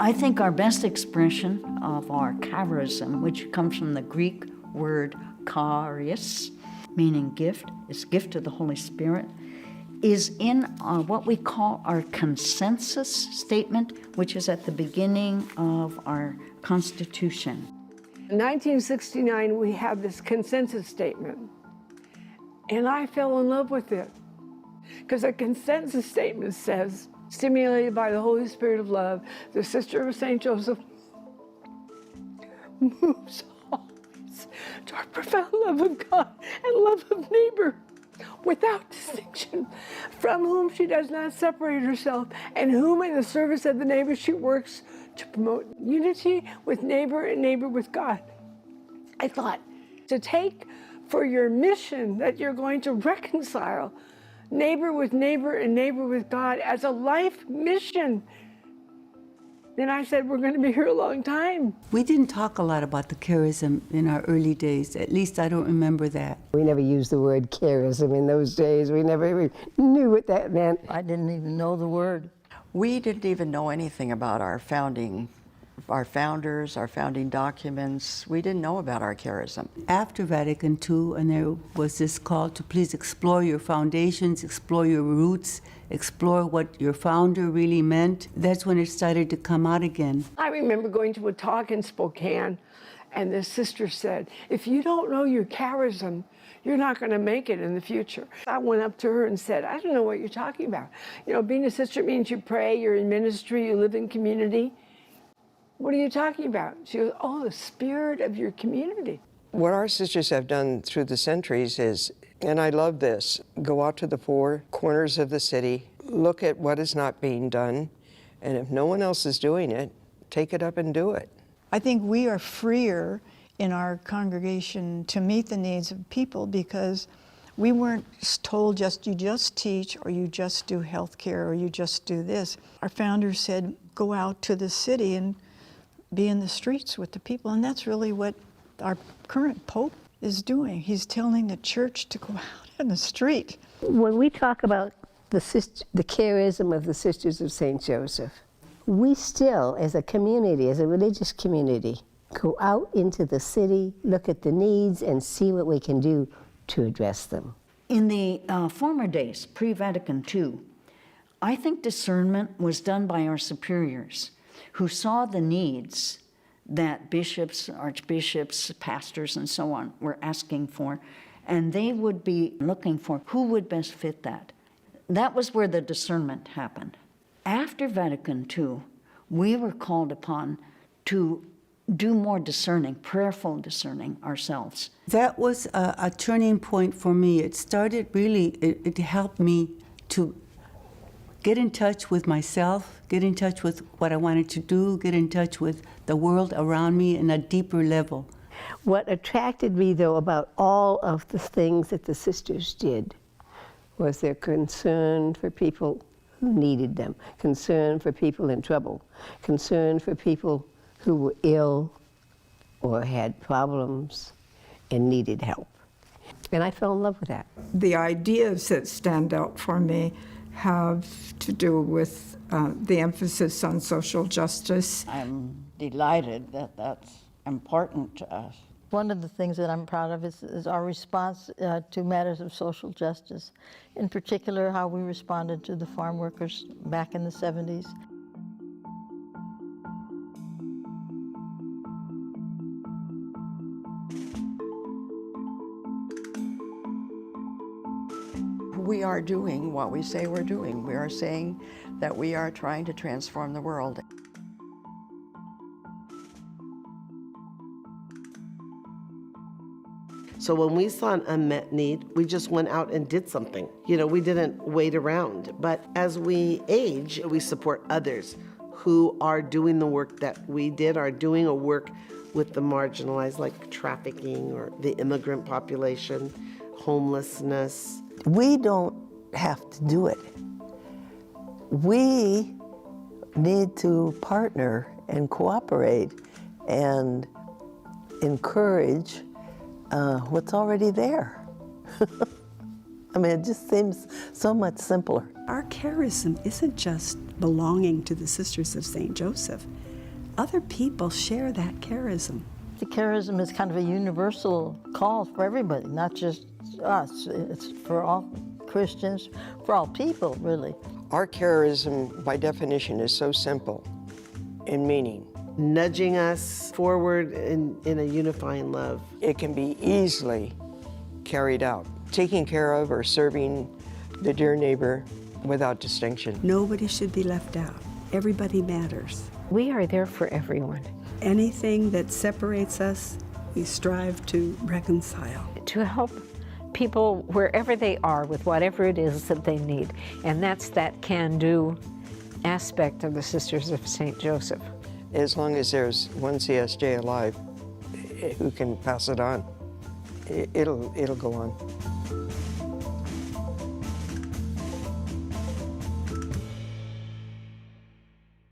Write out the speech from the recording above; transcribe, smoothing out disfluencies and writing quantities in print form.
I think our best expression of our charism, which comes from the Greek word charis, meaning gift, is gift of the Holy Spirit, is in what we call our consensus statement, which is at the beginning of our Constitution. In 1969, we have this consensus statement, and I fell in love with it, because the consensus statement says, stimulated by the Holy Spirit of love, the Sister of St. Joseph moves always to our profound love of God and love of neighbor, without distinction, from whom she does not separate herself, and whom in the service of the neighbor she works to promote unity with neighbor and neighbor with God. I thought, to take for your mission that you're going to reconcile neighbor with neighbor and neighbor with God as a life mission. Then I said, we're going to be here a long time. We didn't talk a lot about the charism in our early days. At least I don't remember that. We never used the word charism in those days. We never even knew what that meant. I didn't even know the word. We didn't even know anything about our founders, our founding documents. We didn't know about our charism. After Vatican II, and there was this call to please explore your foundations, explore your roots, explore what your founder really meant. That's when it started to come out again. I remember going to a talk in Spokane, and the sister said, if you don't know your charism, you're not going to make it in the future. I went up to her and said, I don't know what you're talking about. You know, being a sister means you pray, you're in ministry, you live in community. What are you talking about? She goes, oh, the spirit of your community. What our sisters have done through the centuries is, and I love this, go out to the four corners of the city, look at what is not being done, and if no one else is doing it, take it up and do it. I think we are freer in our congregation to meet the needs of people because we weren't told you just teach, or you just do healthcare, or you just do this. Our founders said, go out to the city and be in the streets with the people, and that's really what our current Pope is doing. He's telling the church to go out in the street. When we talk about the charism of the Sisters of St. Joseph, we still, as a community, as a religious community, go out into the city, look at the needs, and see what we can do to address them. In the former days, pre-Vatican II, I think discernment was done by our superiors who saw the needs that bishops, archbishops, pastors, and so on were asking for, and they would be looking for who would best fit that. That was where the discernment happened. After Vatican II, we were called upon to do more discerning, prayerful discerning ourselves. That was a turning point for me. It started really, it helped me to get in touch with myself, get in touch with what I wanted to do, get in touch with the world around me in a deeper level. What attracted me, though, about all of the things that the sisters did was their concern for people who needed them, concern for people in trouble, concern for people who were ill or had problems and needed help. And I fell in love with that. The ideas that stand out for me have to do with the emphasis on social justice. I'm delighted that that's important to us. One of the things that I'm proud of is our response to matters of social justice, in particular how we responded to the farm workers back in the 70s. We are doing what we say we're doing. We are saying that we are trying to transform the world. So when we saw an unmet need, we just went out and did something. You know, we didn't wait around. But as we age, we support others who are doing the work that we did, are doing a work with the marginalized, like trafficking or the immigrant population, homelessness. We don't have to do it. We need to partner and cooperate and encourage what's already there. I mean, it just seems so much simpler. Our charism isn't just belonging to the Sisters of St. Joseph. Other people share that charism. The charism is kind of a universal call for everybody, not just us. It's for all Christians, for all people, really. Our charism, by definition, is so simple in meaning. Nudging us forward in a unifying love. It can be easily carried out. Taking care of or serving the dear neighbor without distinction. Nobody should be left out. Everybody matters. We are there for everyone. Anything that separates us, we strive to reconcile. To help people wherever they are with whatever it is that they need. And that's that can-do aspect of the Sisters of St. Joseph. As long as there's one CSJ alive who can pass it on, it'll go on.